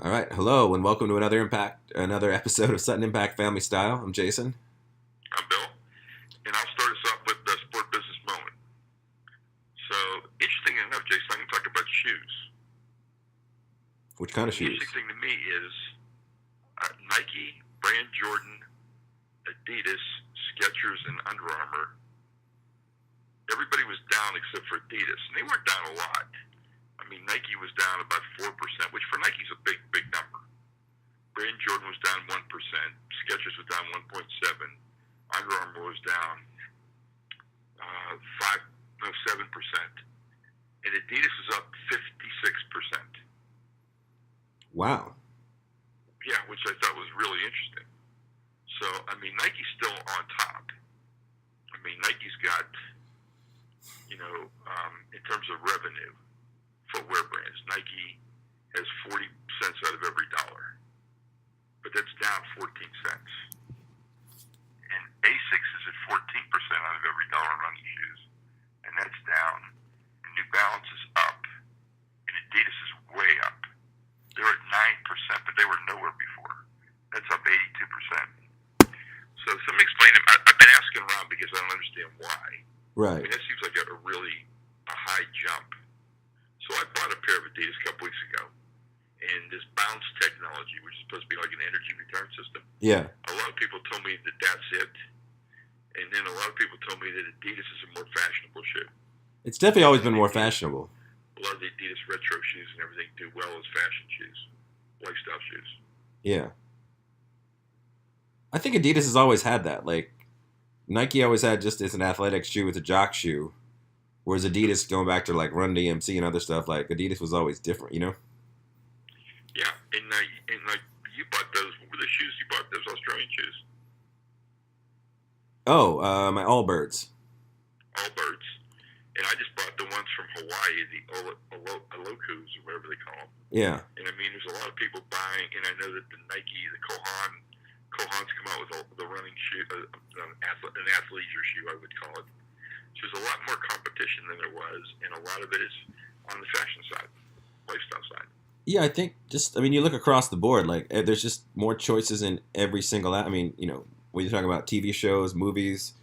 All right, hello, and welcome to another episode of Sutton Impact Family Style. I'm Jason. I'm Bill, and I'll start us off with the sport business moment. So, interesting enough, Jason, I'm going to talk about shoes. Which kind of The shoes? interesting thing to me is Nike, Brand Jordan, Adidas, Skechers, and Under Armour. Everybody was down except for Adidas, and they weren't down a lot. I mean, Nike was down about 4%, which for Nike is a big, big number. Brand Jordan was down 1%. Skechers was down 1.7. Under Armour was down 7%, and Adidas was up 56%. Wow. Yeah, which I thought was really interesting. So, I mean, Nike's still on top. I mean, Nike's got, in terms of revenue, footwear brands, Nike has 40 cents out of every dollar, but that's down 14 cents. And Asics is at 14% out of every dollar in running shoes, and that's down. And New Balance is up, and Adidas is way up. They're at 9%, but they were nowhere before. That's up 82%. So somebody explain to me. I've been asking around because I don't understand why. Right. I mean, that seems like a really high jump. So I bought a pair of Adidas a couple weeks ago, and this bounce technology, which is supposed to be like an energy return system. Yeah. A lot of people told me that that's it, and then a lot of people told me that Adidas is a more fashionable shoe. It's definitely always been more fashionable. A lot of the Adidas retro shoes and everything do well as fashion shoes, lifestyle shoes. Yeah. I think Adidas has always had that. Like, Nike always had just as an athletic shoe, it's a jock shoe. Whereas Adidas, going back to like Run DMC and other stuff, like Adidas was always different, you know? Yeah, and you bought those. What were the shoes you bought? Those Australian shoes? Oh, my Allbirds. Allbirds. And I just bought the ones from Hawaii, the Alokus, or whatever they call them. Yeah. And I mean, there's a lot of people buying, and I know that the Nike, the Kohan's come out with the running shoe, an athleisure shoe, I would call it. So there's a lot more competition than there was, and a lot of it is on the fashion side, lifestyle side. Yeah, I think you look across the board, like, there's just more choices in every single, when you're talking about TV shows, movies,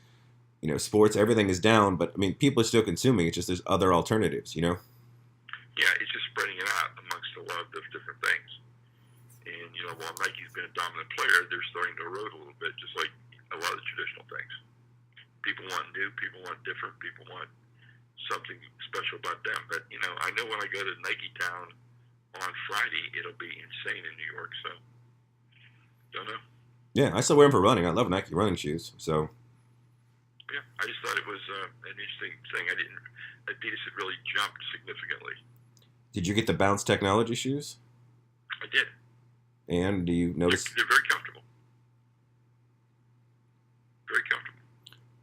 sports, everything is down, but, people are still consuming. It's just there's other alternatives, Yeah, it's just spreading it out amongst a lot of different things. And, while Nike's been a dominant player, they're starting to erode a little bit, just like a lot of the traditional things. People want new, people want different, people want something special about them. But, I know when I go to Nike Town on Friday, it'll be insane in New York, so don't know. Yeah, I still wear them for running. I love Nike running shoes, so. Yeah, I just thought it was an interesting thing. Adidas had really jumped significantly. Did you get the Bounce Technology shoes? I did. And do you notice? They're very comfortable. Very comfortable.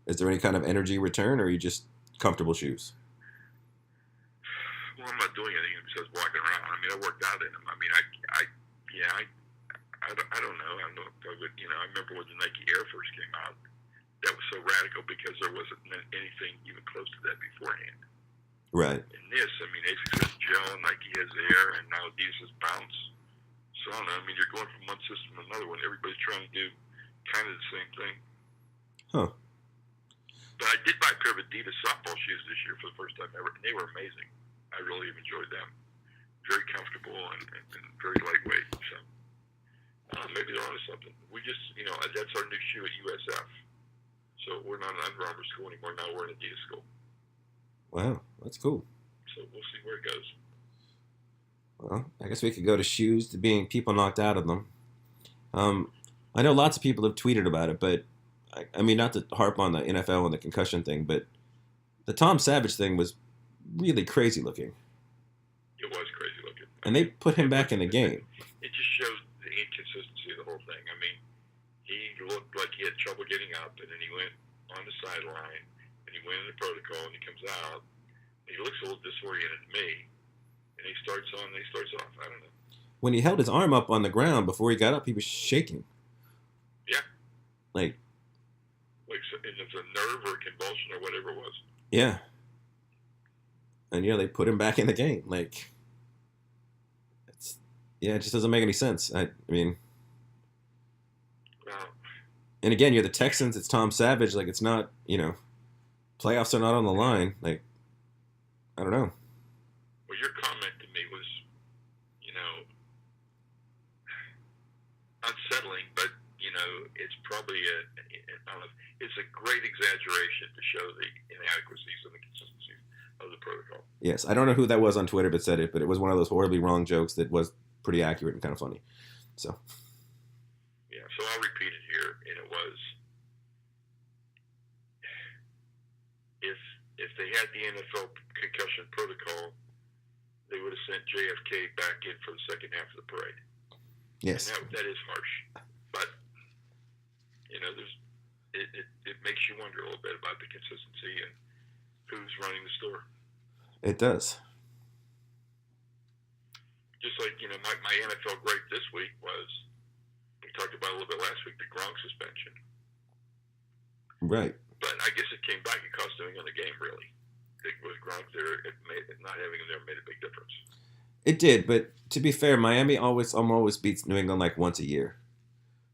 Is there any kind of energy return, or are you just comfortable shoes? Well, I'm not doing anything besides walking around. I mean, I worked out in them. I mean, I don't know. I don't know if I would, I remember when the Nike Air first came out. That was so radical because there wasn't anything even close to that beforehand. Right. And this, Asics has gel, Nike has Air, and now Adidas has Bounce. So I don't know. I mean, you're going from one system to another one. Everybody's trying to do kind of the same thing. Huh. But I did buy a pair of Adidas softball shoes this year for the first time ever, and they were amazing. I really enjoyed them. Very comfortable and very lightweight. So maybe they're onto something. We just, that's our new shoe at USF. So we're not an Under Armour school anymore. Now we're an Adidas school. Wow, that's cool. So we'll see where it goes. Well, I guess we could go to shoes to being people knocked out of them. I know lots of people have tweeted about it, but not to harp on the NFL and the concussion thing, but the Tom Savage thing was really crazy looking. It was crazy looking. And they put him back in the game. It just shows the inconsistency of the whole thing. He looked like he had trouble getting up, and then he went on the sideline, and he went in the protocol, and he comes out, and he looks a little disoriented to me, and he starts on, and he starts off. I don't know. When he held his arm up on the ground before he got up, he was shaking. Yeah. Like so, and it's a nerve or a convulsion or whatever it was. Yeah. And they put him back in the game. Yeah, it just doesn't make any sense. I mean, Well, and again, you're the Texans. It's Tom Savage. Like, it's not, playoffs are not on the line. Like, I don't know. well, your comment to me was, you know, unsettling, but it's probably it's a great exaggeration to show the inadequacies and the consistencies of the protocol. Yes, I don't know who that was on Twitter, but said it. But it was one of those horribly wrong jokes that was pretty accurate and kind of funny. So Yeah, so I'll repeat it here, and it was if they had the NFL concussion protocol, they would have sent JFK back in for the second half of the parade. yes, And that is harsh, but it makes you wonder a little bit about the consistency and who's running the store. it does. Just like my NFL gripe this week was, we talked about a little bit last week, the Gronk suspension. Right. But I guess it came back and cost New England the game, really. With Gronk there, not having him there made a big difference. It did, but to be fair, Miami almost beats New England like once a year.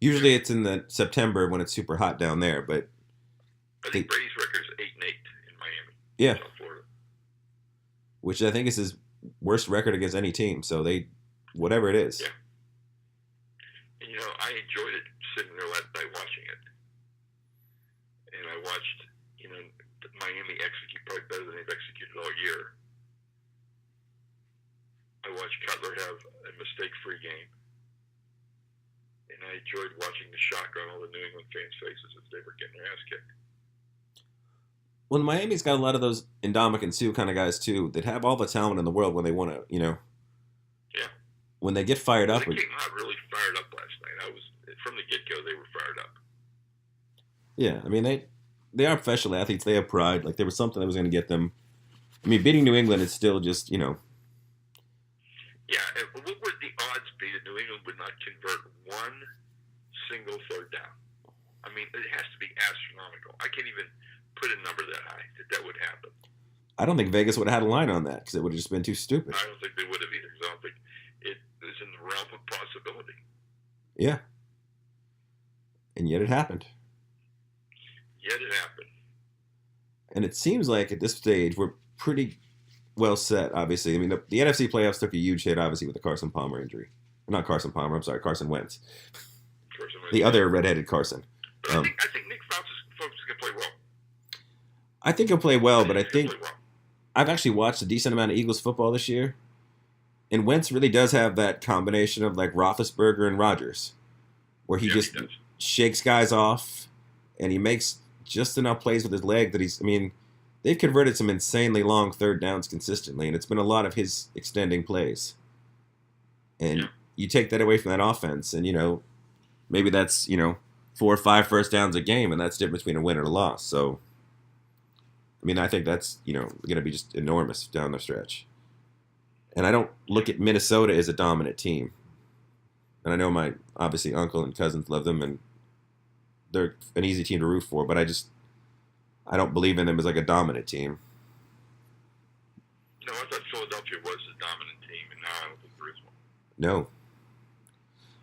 Usually it's in the September when it's super hot down there, but I think Brady's record is 8-8 in Miami. Yeah. South Florida. Which I think is his worst record against any team. So whatever it is. Yeah. And I enjoyed it sitting there last night watching it. And I watched, Miami execute probably better than they've executed all year. I watched Cutler have a mistake-free game. And I enjoyed watching the shock on all the New England fans' faces as they were getting their ass kicked. Well, Miami's got a lot of those Ndamukong Suh kind of guys, too, that have all the talent in the world when they want to, Yeah. when they get fired up. They came out really fired up last night. From the get-go, they were fired up. Yeah, I mean, they are professional athletes. They have pride. Like, there was something that was going to get them. I mean, beating New England is still just, Yeah, and what would the odds be that New England would not convert one single third down? I mean, it has to be astronomical. I can't even put a number that high that would happen. I don't think Vegas would have had a line on that because it would have just been too stupid. I don't think they would have either, because I don't think it is in the realm of possibility. Yeah. And yet it happened. Yet it happened. And it seems like at this stage we're pretty well set, obviously. I mean, the NFC playoffs took a huge hit, obviously, with the Carson Palmer injury. Not Carson Palmer, I'm sorry, Carson Wentz. The other redheaded Carson. But I think Nick Foles is going to play well. I think he'll play well, but I think I've actually watched a decent amount of Eagles football this year. And Wentz really does have that combination of like Roethlisberger and Rodgers, where he just shakes guys off and he makes just enough plays with his leg that they've converted some insanely long third downs consistently, and it's been a lot of his extending plays. And you take that away from that offense, and, maybe that's, 4 or 5 first downs a game, and that's the difference between a win and a loss. So, I think that's, going to be just enormous down the stretch. And I don't look at Minnesota as a dominant team. And I know my, obviously, uncle and cousins love them, and they're an easy team to root for, but I don't believe in them as like a dominant team. No, I thought Philadelphia was a dominant team, and now I don't think there is one. No.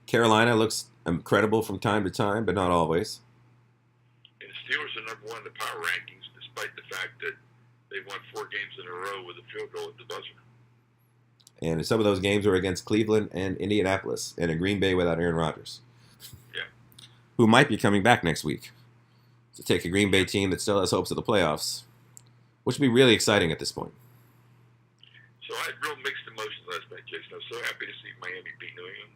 Carolina looks incredible from time to time, but not always. And the Steelers are number one in the power rankings, despite the fact that they won 4 games in a row with a field goal at the buzzer. And some of those games were against Cleveland and Indianapolis, and in Green Bay without Aaron Rodgers. Yeah. Who might be coming back next week to take a Green Bay team that still has hopes of the playoffs, which would be really exciting at this point. So I had real mixed emotions last night, Jason. I was so happy to see Miami beat New England.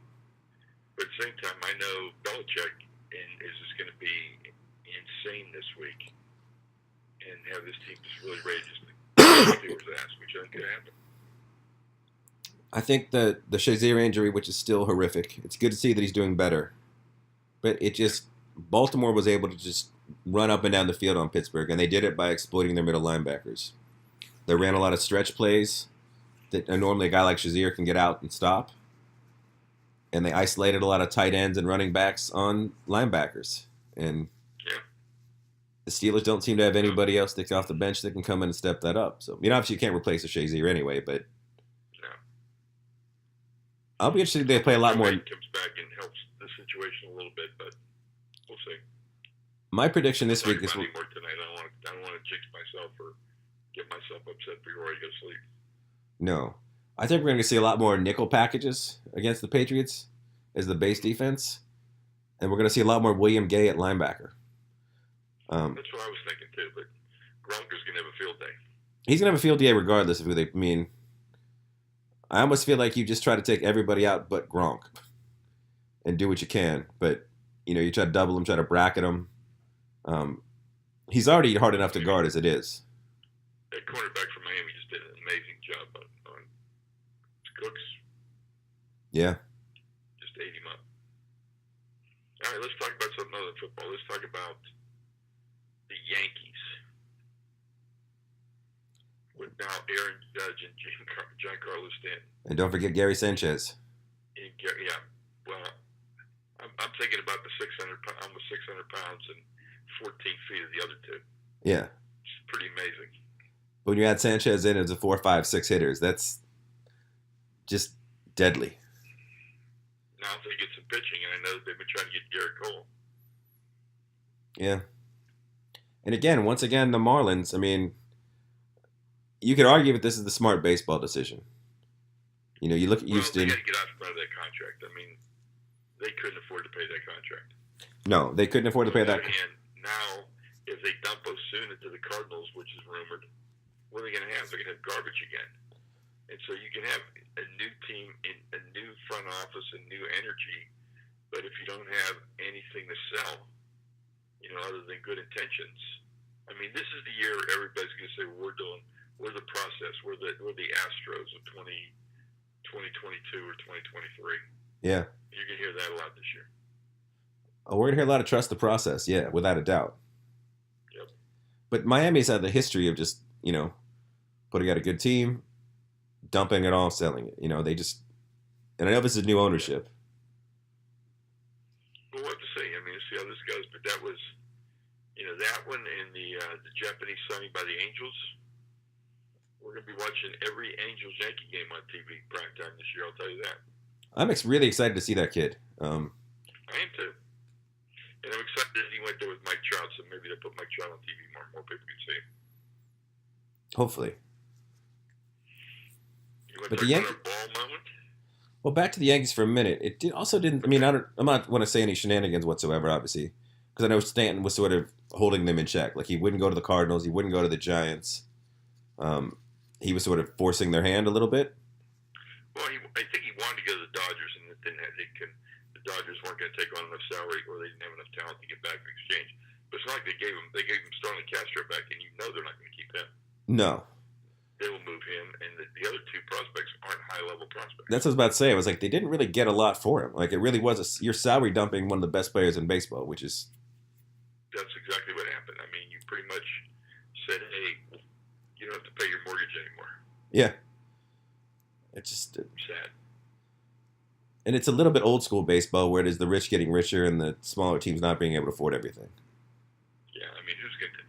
But at the same time, I know Belichick is just going to be insane this week and have this team just really ready to Steelers' ass, which I think could happen. I think the Shazier injury, which is still horrific, it's good to see that he's doing better. But Baltimore was able to just run up and down the field on Pittsburgh, and they did it by exploiting their middle linebackers. They ran a lot of stretch plays that normally a guy like Shazier can get out and stop. And they isolated a lot of tight ends and running backs on linebackers. And the Steelers don't seem to have anybody else that's off the bench that can come in and step that up. So, obviously you can't replace a Shazier anyway, but I'll be interested if they play a lot more. Comes back and helps the situation a little bit, but we'll see. My prediction this week is. More tonight. I don't want to jinx myself or get myself upset before I go to sleep. No, I think we're going to see a lot more nickel packages against the Patriots as the base defense, and we're going to see a lot more William Gay at linebacker. That's what I was thinking too, but Gronker's going to have a field day. He's going to have a field day regardless of who they mean. I almost feel like you just try to take everybody out but Gronk and do what you can. But, you try to double him, try to bracket him. He's already hard enough to guard as it is. That cornerback from Miami just did an amazing job on Cooks. Yeah. Just ate him up. All right, let's talk about something other than football. Let's talk about the Yankees. With now Aaron Judge and Giancarlo Stanton. And don't forget Gary Sanchez. Yeah. Well, I'm thinking about the almost 600 pounds and 14 feet of the other two. Yeah. It's pretty amazing. When you add Sanchez in as a 4, 5, 6 hitters, that's just deadly. Now if they get some pitching, and I know that they've been trying to get Garrett Cole. Yeah. And again, once again, the Marlins, I mean, you could argue that this is the smart baseball decision. You look at Houston. They got to get out of that contract. I mean, they couldn't afford to pay that contract. No, they couldn't afford to pay that. And now, if they dump Osuna to the Cardinals, which is rumored, what are they going to have? They're going to have garbage again. And so you can have a new team, a new front office, and new energy, but if you don't have anything to sell, other than good intentions, I mean, this is the year everybody's going to say, we're the process, we're the Astros of 2022 or 2023. Yeah. You're going to hear that a lot this year. Oh, we're going to hear a lot of trust the process, yeah, without a doubt. Yep. But Miami's had the history of just, putting out a good team, dumping it all, selling it. They just, and I know this is new ownership. We'll have to see. I mean, see how this goes. But that was, that one and the Japanese signing by the Angels. We're going to be watching every Angels-Yankee game on TV prime time this year, I'll tell you that. I'm really excited to see that kid. I am too. And I'm excited that he went there with Mike Trout, so maybe they'll put Mike Trout on TV more people can see him. Hopefully. You want but to the talk about our ball moment? Well, back to the Yankees for a minute. Also didn't. I mean, I'm not want to say any shenanigans whatsoever, obviously, because I know Stanton was sort of holding them in check. Like he wouldn't go to the Cardinals, he wouldn't go to the Giants. He was sort of forcing their hand a little bit. Well, I think he wanted to go to the Dodgers, and it didn't have, the Dodgers weren't going to take on enough salary, or they didn't have enough talent to get back in exchange. But it's not like they gave him Starlin Castro back, and they're not going to keep him. No. They will move him, and the other two prospects aren't high-level prospects. That's what I was about to say. I was like, they didn't really get a lot for him. Like, it really was you're salary dumping one of the best players in baseball, which is... That's exactly what happened. I mean, you pretty much said, hey, you don't have to pay your mortgage anymore. Yeah. It's just... sad. And it's a little bit old school baseball where it is the rich getting richer and the smaller teams not being able to afford everything. Yeah, I mean, who's going to...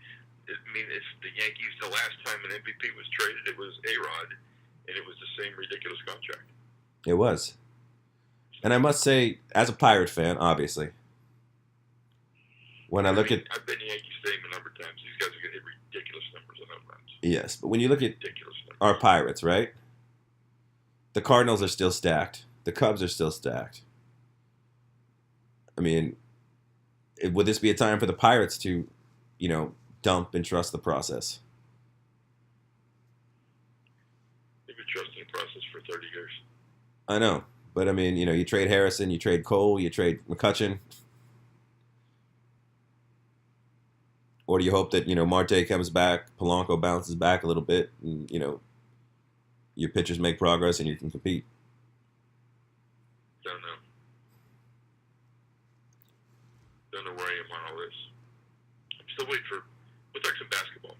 it's the Yankees. The last time an MVP was traded, it was A-Rod, and it was the same ridiculous contract. It was. And I must say, as a Pirate fan, obviously, when I've been to Yankee Stadium a number of times. These guys are going to hit ridiculous numbers on home runs. Yes, but when you look at our Pirates, right? The Cardinals are still stacked. The Cubs are still stacked. I mean, would this be a time for the Pirates to, dump and trust the process? They've been trusting the process for 30 years. I know. But, I mean, you trade Harrison, you trade Cole, you trade McCutchen. Or do you hope that, Marte comes back, Polanco bounces back a little bit, and, your pitchers make progress and you can compete? Don't know. Don't know where I am on all this. I'm still waiting for... We'll talk some basketball.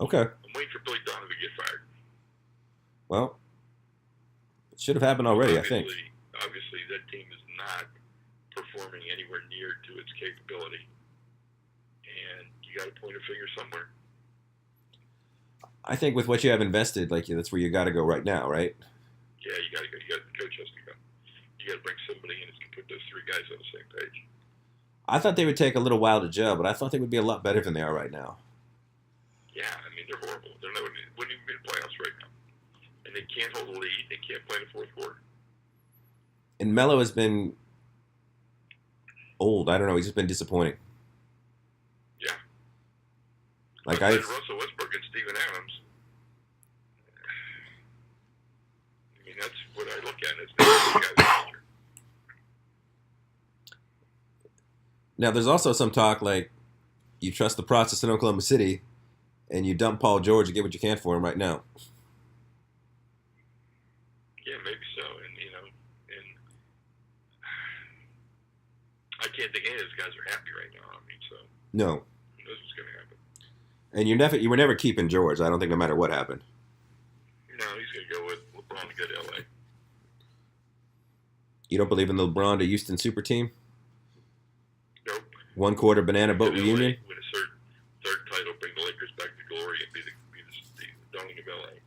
Okay. I'm waiting for Billy Donovan to get fired. Well, it should have happened already, I think. Obviously, that team is not performing anywhere near to its capability. And you got to point a finger somewhere. I think with what you have invested, that's where you got to go right now, right? Yeah, you got to go. The coach has to go. You got to bring somebody in who can put those three guys on the same page. I thought they would take a little while to gel, but I thought they would be a lot better than they are right now. Yeah, I mean, they're horrible. They're not wouldn't even be in the playoffs right now. And they can't hold a lead. They can't play in the fourth quarter. And Melo has been old. I don't know. He's just been disappointing. Yeah. Like Russell Westbrook and Steven Adams. I mean, that's what I look at as the guys. Now, there's also some talk like you trust the process in Oklahoma City, and you dump Paul George and get what you can for him right now. Yeah, maybe so. And I can't think any of those guys are happy right now. I mean, so No. who knows what's going to happen? And you were never keeping George. I don't think no matter what happened. No, he's going to go with LeBron to go to LA. You don't believe in the LeBron to Houston super team? Nope. One quarter banana boat reunion? Win a third title, bring the Lakers back to glory, and be the darling of LA.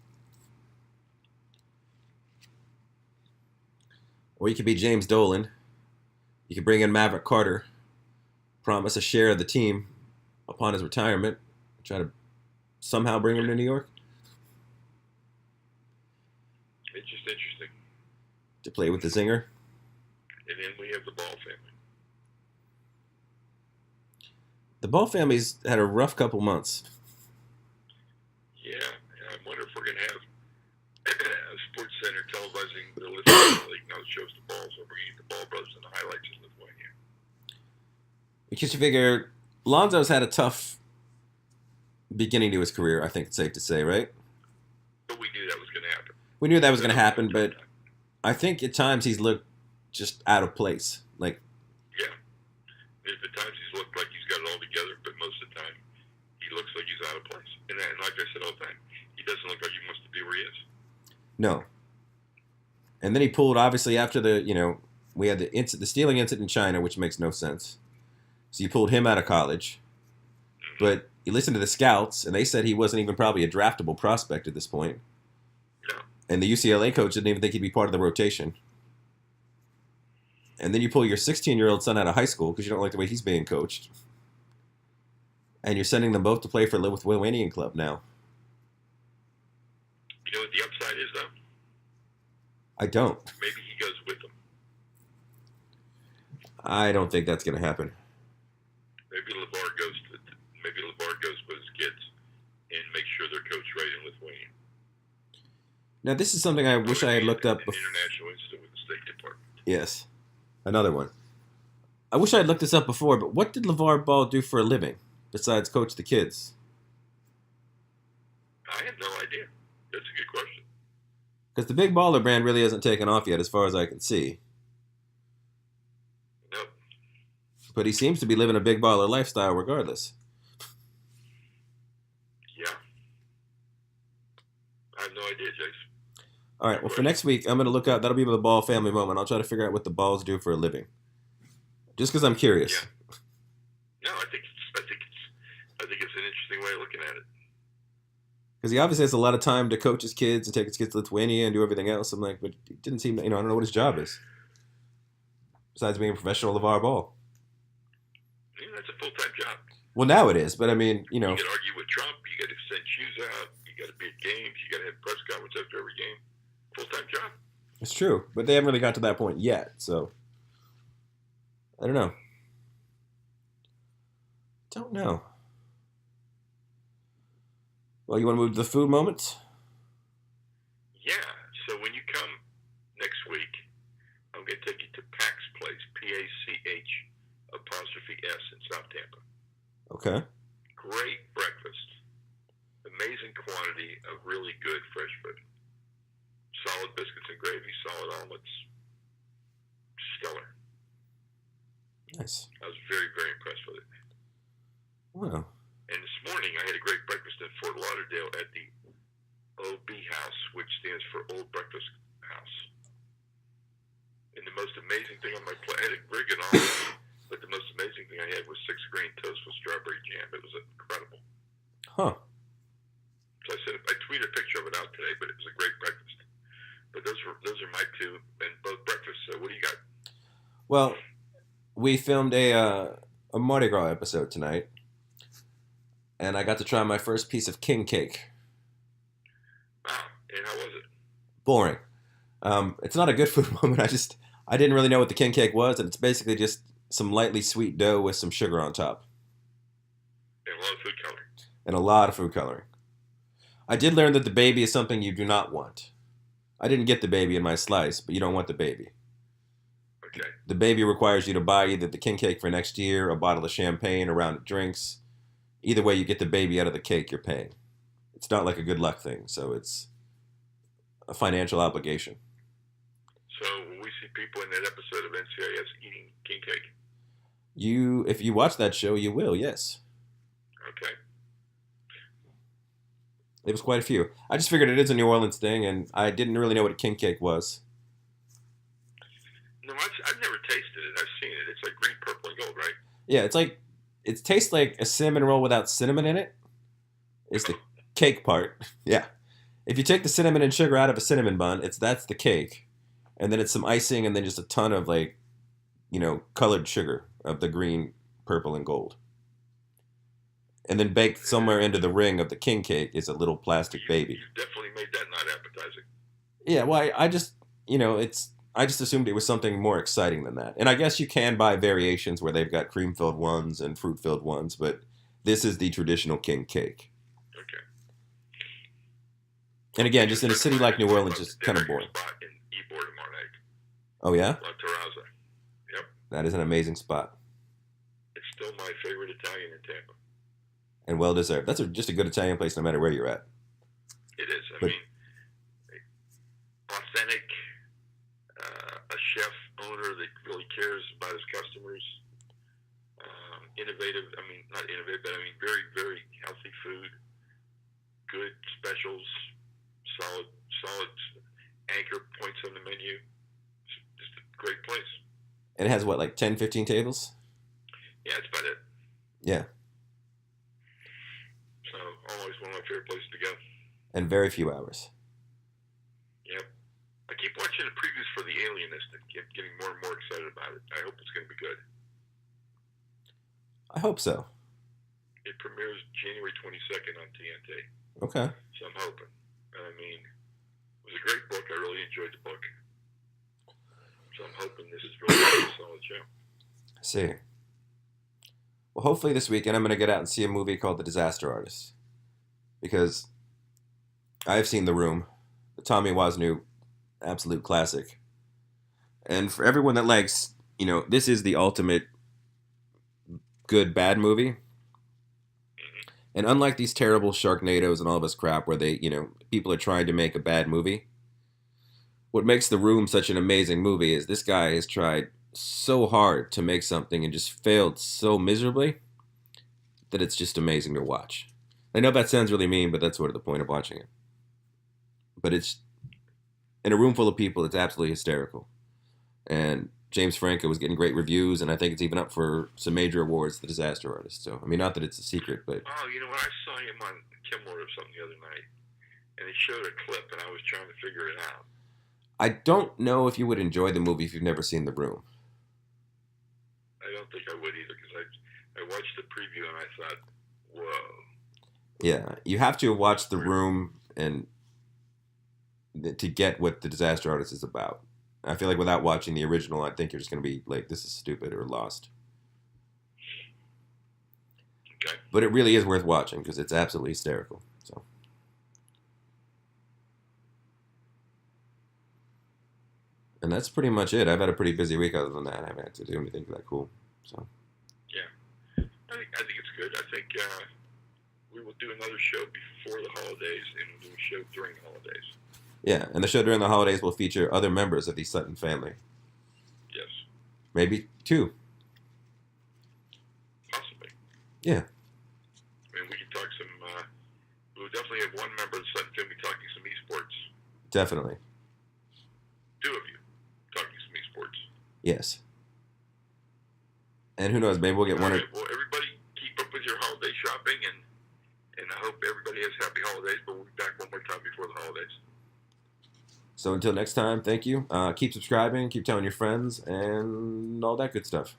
Or you could be James Dolan. You could bring in Maverick Carter, promise a share of the team upon his retirement, try to somehow bring him to New York. It's just interesting. To play with the Zinger. And then we have the Ball family. The Ball family's had a rough couple months. Yeah, I wonder if we're going to have a Sports Center televising the Lithuania League now shows the Balls, or we're going to get the Ball brothers and the highlights in Lithuania. Because you figure Lonzo's had a tough beginning to his career, I think it's safe to say, right? But we knew that was going to happen. We knew that was going to happen, but I think at times he's looked just out of place. Like, yeah. There's been times he's looked like he's got it all together, but most of the time he looks like he's out of place. And like I said all the time, he doesn't look like he wants to be where he is. No. And then he pulled, obviously, after we had the stealing incident in China, which makes no sense. So you pulled him out of college. Mm-hmm. But you listened to the scouts, and they said he wasn't even probably a draftable prospect at this point. No. And the UCLA coach didn't even think he'd be part of the rotation. And then you pull your 16-year-old son out of high school because you don't like the way he's being coached. And you're sending them both to play for a Lithuanian club now. You know what the upside is, though? I don't. Maybe he goes with them. I don't think that's going to happen. Maybe LeVar goes with his kids and make sure they're coached right in Lithuania. Now, this is something I wish I had looked up before. International Institute with the State Department. Yes. Another one. I wish I had looked this up before, but what did LeVar Ball do for a living besides coach the kids? I have no idea. That's a good question. Because the Big Baller brand really hasn't taken off yet, as far as I can see. Nope. But he seems to be living a Big Baller lifestyle regardless. Yeah. I have no idea, Jace. All right, well, for next week, I'm going to look out. That'll be the Ball family moment. I'll try to figure out what the Balls do for a living. Just because I'm curious. Yeah. No, I think it's an interesting way of looking at it. Because he obviously has a lot of time to coach his kids and take his kids to Lithuania and do everything else. I'm like, but he didn't seem, I don't know what his job is. Besides being a professional LeVar Ball. Yeah, that's a full-time job. Well, now it is, but I mean, You can argue with Trump. You got to send shoes out. You got to be at games. You got to have press conference after every game. Full-time job. It's true, but they haven't really got to that point yet, so I don't know. Don't know. Well, you want to move to the food moments? Yeah. So when you come next week, I'm going to take you to Pach's Place, P-A-C-H apostrophe S in South Tampa. Okay. Great breakfast. Amazing quantity of really good fresh food. Solid biscuits and gravy, solid omelets. Stellar. Nice. I was very, very impressed with it. Wow. And this morning I had a great breakfast in Fort Lauderdale at the OB House, which stands for Old Breakfast House. And the most amazing thing on my plate, I had a very good omelet, but the most amazing thing I had was 6-grain toast with strawberry jam. It was incredible. Huh. So I tweeted a picture of it out today, but it was a great breakfast. But those Well, we filmed a Mardi Gras episode tonight, and I got to try my first piece of king cake. Wow. And how was it? Boring. It's not a good food moment. I didn't really know what the king cake was, and it's basically just some lightly sweet dough with some sugar on top And a lot of food coloring. and a lot of food coloring. I did learn that the baby is something you do not want. I didn't get the baby in my slice, but you don't want the baby. Okay. The baby requires you to buy either the king cake for next year, a bottle of champagne, a round of drinks. Either way, you get the baby out of the cake, you're paying. It's not like a good luck thing, so it's a financial obligation. So will we see people in that episode of NCIS eating king cake? If you watch that show, you will, yes. Okay. It was quite a few. I just figured it is a New Orleans thing, and I didn't really know what a king cake was. No, I've never tasted it. I've seen it. It's like green, purple, and gold, right? Yeah, it tastes like a cinnamon roll without cinnamon in it. Is the cake part. Yeah. If you take the cinnamon and sugar out of a cinnamon bun, that's the cake. And then it's some icing and then just a ton of colored sugar of the green, purple, and gold. And then baked somewhere into the ring of the king cake is a little plastic baby. You definitely made that not appetizing. Yeah, well, I just, I just assumed it was something more exciting than that. And I guess you can buy variations where they've got cream-filled ones and fruit-filled ones, but this is the traditional king cake. Okay. And again, just in a city like New Orleans, just kind of boring. Spot in Ybor de Marnagh. Oh, yeah? La Terraza. Yep. That is an amazing spot. It's still my favorite Italian in Tampa. And well deserved. That's just a good Italian place no matter where you're at. It is. I mean, authentic, a chef owner that really cares about his customers. Innovative. I mean, not innovative, but I mean very, very healthy food. Good specials. Solid anchor points on the menu. Just a great place. And it has what, like 10, 15 tables? Yeah, that's about it. Yeah. So, always one of my favorite places to go. And very few hours. Yep. I keep watching the previews for The Alienist and getting more and more excited about it. I hope it's going to be good. I hope so. It premieres January 22nd on TNT. Okay. So I'm hoping. I mean, it was a great book. I really enjoyed the book. So I'm hoping this is really a solid show. I see. Well, hopefully this weekend I'm going to get out and see a movie called The Disaster Artist. Because I've seen The Room, the Tommy Wiseau absolute classic. And for everyone that likes, this is the ultimate good bad movie. And unlike these terrible Sharknadoes and all this crap where people are trying to make a bad movie, what makes The Room such an amazing movie is this guy has tried so hard to make something and just failed so miserably that it's just amazing to watch. I know that sounds really mean, but that's sort of the point of watching it. But it's, in a room full of people, it's absolutely hysterical. And James Franco was getting great reviews, and I think it's even up for some major awards, The Disaster Artist. So, I mean, not that it's a secret, but... Oh, you know what? I saw him on Kimmel or something the other night, and he showed a clip, and I was trying to figure it out. I don't know if you would enjoy the movie if you've never seen The Room. I don't think I would either, because I watched the preview, and I thought, whoa. Yeah, you have to watch The Room and to get what The Disaster Artist is about. I feel like without watching the original, I think you're just going to be like, this is stupid or lost. Okay. But it really is worth watching because it's absolutely hysterical. So. And that's pretty much it. I've had a pretty busy week other than that. I haven't had to do anything that cool. So. Yeah. I think it's good. I think we will do another show before the holidays and we'll do a show during the holidays. Yeah, and the show during the holidays will feature other members of the Sutton family. Yes. Maybe 2. Possibly. Yeah. I mean, we can talk some, we'll definitely have one member of the Sutton family talking some esports. Definitely. 2 of you talking some esports. Yes. And who knows, maybe we'll get one or... Well, everybody keep up with your holiday shopping, and I hope everybody has happy holidays, but we'll be back one more time before the holidays. So until next time, thank you. Keep subscribing, keep telling your friends, and all that good stuff.